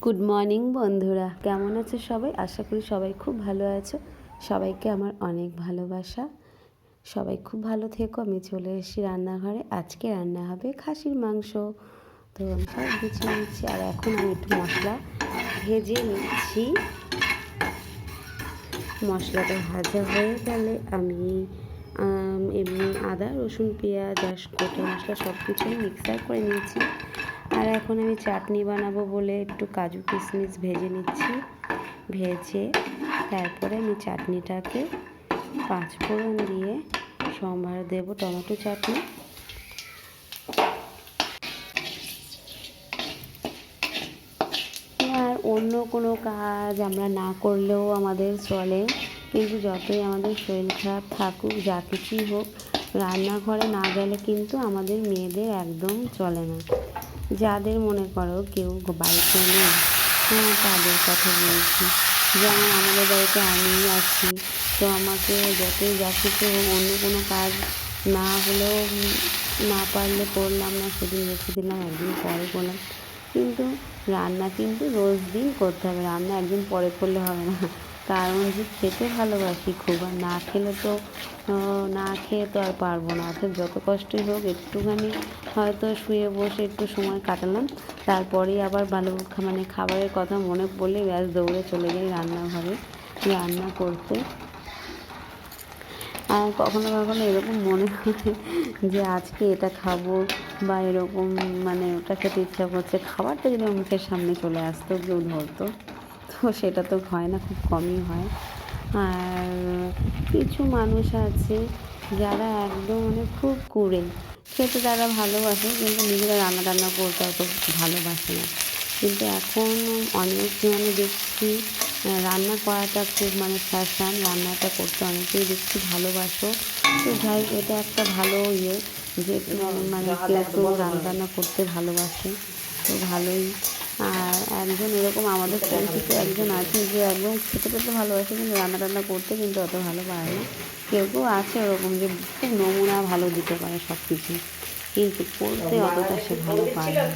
Good morning বন্ধুরা, কেমন আছো সবাই? আশা করি সবাই খুব ভালো আছো। সবাইকে আমার অনেক ভালোবাসা। সবাই খুব ভালো থেকো। আমি চলে এসেছি রান্নাঘরে। আজকে রান্না হবে খাসির মাংস। তো আমি সব গুছিয়ে নিচ্ছি, আর এখন আমি একটু মশলা ভেজে নিচ্ছি। মশলাটা ভাজা হয়ে গেলে আমি এমনি আদা রসুন পেঁয়াজ আর গোটা মশলা সব কিছুই মিক্সার করে নিয়েছি। আর এখন আমি চাটনি বানাবো বলে একটু কাজু কিশমিশ ভেজে নিচ্ছি। ভেজে তারপরে আমি চাটনিটাকে পাঁচফোড়ন দিয়ে সম্ভার দেবো, টমেটো চাটনি। আর অন্য কোনো কাজ আমরা না করলেও আমাদের চলে, কিন্তু যতই আমাদের শরীর খারাপ থাকুক, যা কিছুই হোক, রান্নাঘরে না গেলে কিন্তু আমাদের মেয়েদের একদম চলে না। যাদের মনে করো কেউ বাড়িতে নেই, তাদের কথা বলছি। যেমন আমাদের বাড়িতে আমি আছি, তো আমাকে যতই যা কিছু অন্য কোনো কাজ না হলেও, না পারলে করলাম না, সেদিন রেখে দিলাম, একদিন পরে করলাম। কিন্তু রান্না কিন্তু রোজ দিন করতে হবে। রান্না একদিন পরে করলে হবে না, কারণ যে খেতে ভালোবাসি খুব, আর না খেলে তো না খেয়ে তো আর পারবো না। অর্থাৎ যত কষ্টই হোক একটুখানি হয়তো শুয়ে বসে একটু সময় কাটালাম, তারপরেই আবার ভালো খাবারের কথা মনে পড়লে ব্যাস দৌড়ে চলে যাই রান্নাঘরে রান্না করতে। আর কখনো কখনো এরকম মনে হয় যে আজকে এটা খাবো, বা এরকম ওটা খেতে ইচ্ছা করছে, খাবারটা যদি আমার মুখের সামনে চলে আসতো, কেউ ধরতো। তো সেটা তো হয় না, খুব কমই হয়। আর কিছু মানুষ আছে যারা একদম খুব কুঁড়ে, খেতে তারা ভালোবাসে কিন্তু নিজেরা রান্না টান্না করতে অত ভালোবাসে না। কিন্তু এখন অনেক দেখছি রান্না করাটা খুব ফ্যাশন, রান্নাটা করতে অনেকেই দেখছি ভালোবাসো। তো যাই হোক, এটা একটা ভালো ইয়ে যে কেউ কেউ রান্না করতে ভালোবাসে, তো ভালোই। আর একজন এরকম আমাদের পরিচিত একজন আছে যে একদম খেতে খেতে ভালোবাসে, কিন্তু রান্না টান্না করতে কিন্তু অত ভালো পারে না। কেউ কেউ আছে ওরকম যে খুব নমুনা ভালো দিতে পারে সব কিছু, কিন্তু করতে অতটা সে ভালো পারে না।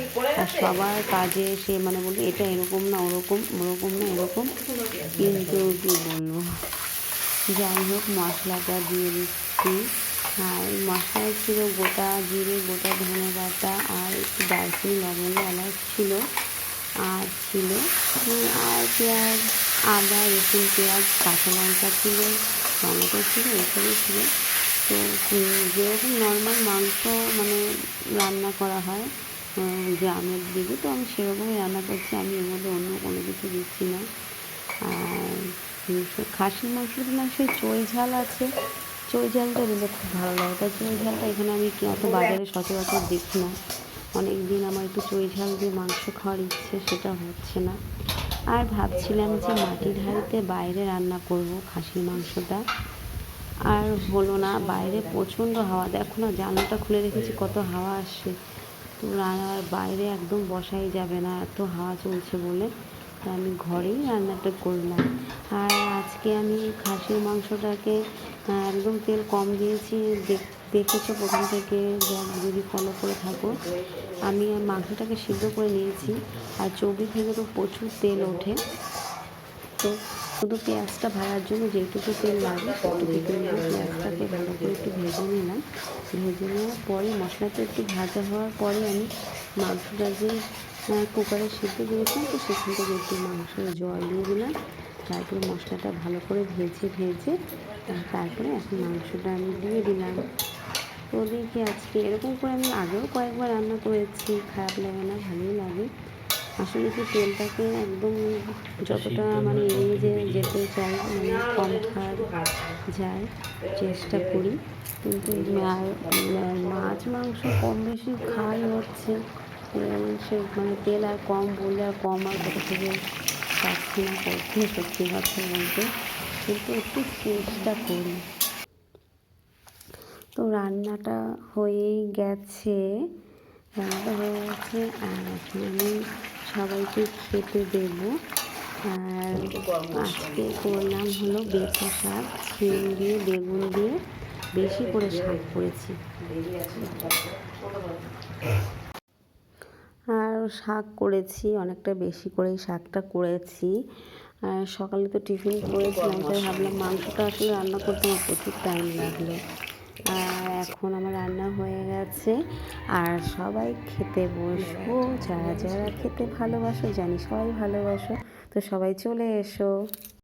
আর সবার কাজে সে বলবে এটা এরকম না ওরকম, ওরকম না এরকম। কিন্তু কী বলবো, যাই হোক, মশলাটা দিয়ে দিচ্ছি। আর মশলায় ছিল গোটা জিরে, গোটা ধনে বাটা, আর একটু দারচিনি, লবঙ্গ, এলাচ ছিল, আর ছিল আর পেঁয়াজ, আদা রসুন পেঁয়াজ, কাঁচা লঙ্কা ছিল, টমেটো ছিল, এসবই ছিল। তো যেরকম নর্মাল মাংস রান্না করা হয় গ্রামের দিকে, তো আমি সেরকমই রান্না করছি। আমি এর মধ্যে অন্য কোনো কিছু দিচ্ছি না। আর খাসির মাংসটা সেই চই ঝাল আছে, চই ঝালটা দিলে খুব ভালো লাগে। তাই চই ঝালটা এখানে আমি অত বাজারে সচরাচর দেখি না। অনেক দিন আমার একটু চই ঝাল দিয়ে মাংস খাওয়ার ইচ্ছে, সেটা হচ্ছে না। আর ভাবছিলাম যে মাটির হাঁড়িতে বাইরে রান্না করব খাসির মাংসটা, আর হলো না। বাইরে প্রচণ্ড হাওয়া, দেখো না, জানলাটা খুলে রেখেছি, কত হাওয়া আসছে। তো রান্নার বাইরে একদম বসাই যাবে না, এত হাওয়া চলছে বলে। তাই আমি ঘরেই রান্নাটা করলাম। আর আজকে আমি খাসির মাংসটাকে একদম তেল কম দিয়েছি। দেখেছো প্রথম থেকে, যদি ফলো করে থাকো। আমি মাংসটাকে সিদ্ধ করে নিয়েছি, আর চর্বি থেকে তো প্রচুর তেল ওঠে। তো শুধু পেঁয়াজটা ভাজার জন্য যেটুকু তেল লাগে সেটুকু তেল দিয়ে পেঁয়াজটাকে ভালো করে একটু ভেজে নিলাম। ভেজে নেওয়ার পরে মশলাটা একটু ভাজা হওয়ার পরে আমি মাংসটা যে কুকারে সিদ্ধ দিয়েছিলাম, তো সেখান থেকে একটু মাংসের জল দিয়ে দিলাম। তারপরে মশলাটা ভালো করে ভেজে তারপরে এখন মাংসটা আমি দিয়ে দিলাম। তো দেখি আজকে এরকম করে আমি আগেও কয়েকবার রান্না করেছি, খারাপ লাগে না, ভালোই লাগে। আসলে কি তেলটাকে একদম যতটা এড়িয়ে যেতে চাই, কম খাওয়া যায় চেষ্টা করি। কিন্তু মাছ মাংস কম বেশি খাওয়াই হচ্ছে, সে তেল আর কম বললে আর কম আর কোথা থেকে পাচ্ছি না করতে, সত্যি কথা বলতে, কিন্তু একটু চেষ্টা করি। তো রান্নাটা হয়েই গেছে, রান্নাটা হয়ে গেছে। আর এখন আমি সবাইকে খেতে দেব। আর আজকে করলাম হলো বেঁচে শাক, শিম দিয়ে বেগুন দিয়ে বেশি করে শাক করেছি। আর শাক করেছি, অনেকটা বেশি করেই শাকটা করেছি। আর সকালে তো টিফিন করেছিলাম, তাই ভাবলাম মাংসটা আসলে রান্না করতে আমার প্রচুর টাইম লাগলো। আর এখন আমার রান্না হয়ে গেছে আর সবাই খেতে বসবো। যারা যারা খেতে ভালোবাসো, জানি সবাই ভালোবাসো, তো সবাই চলে এসো।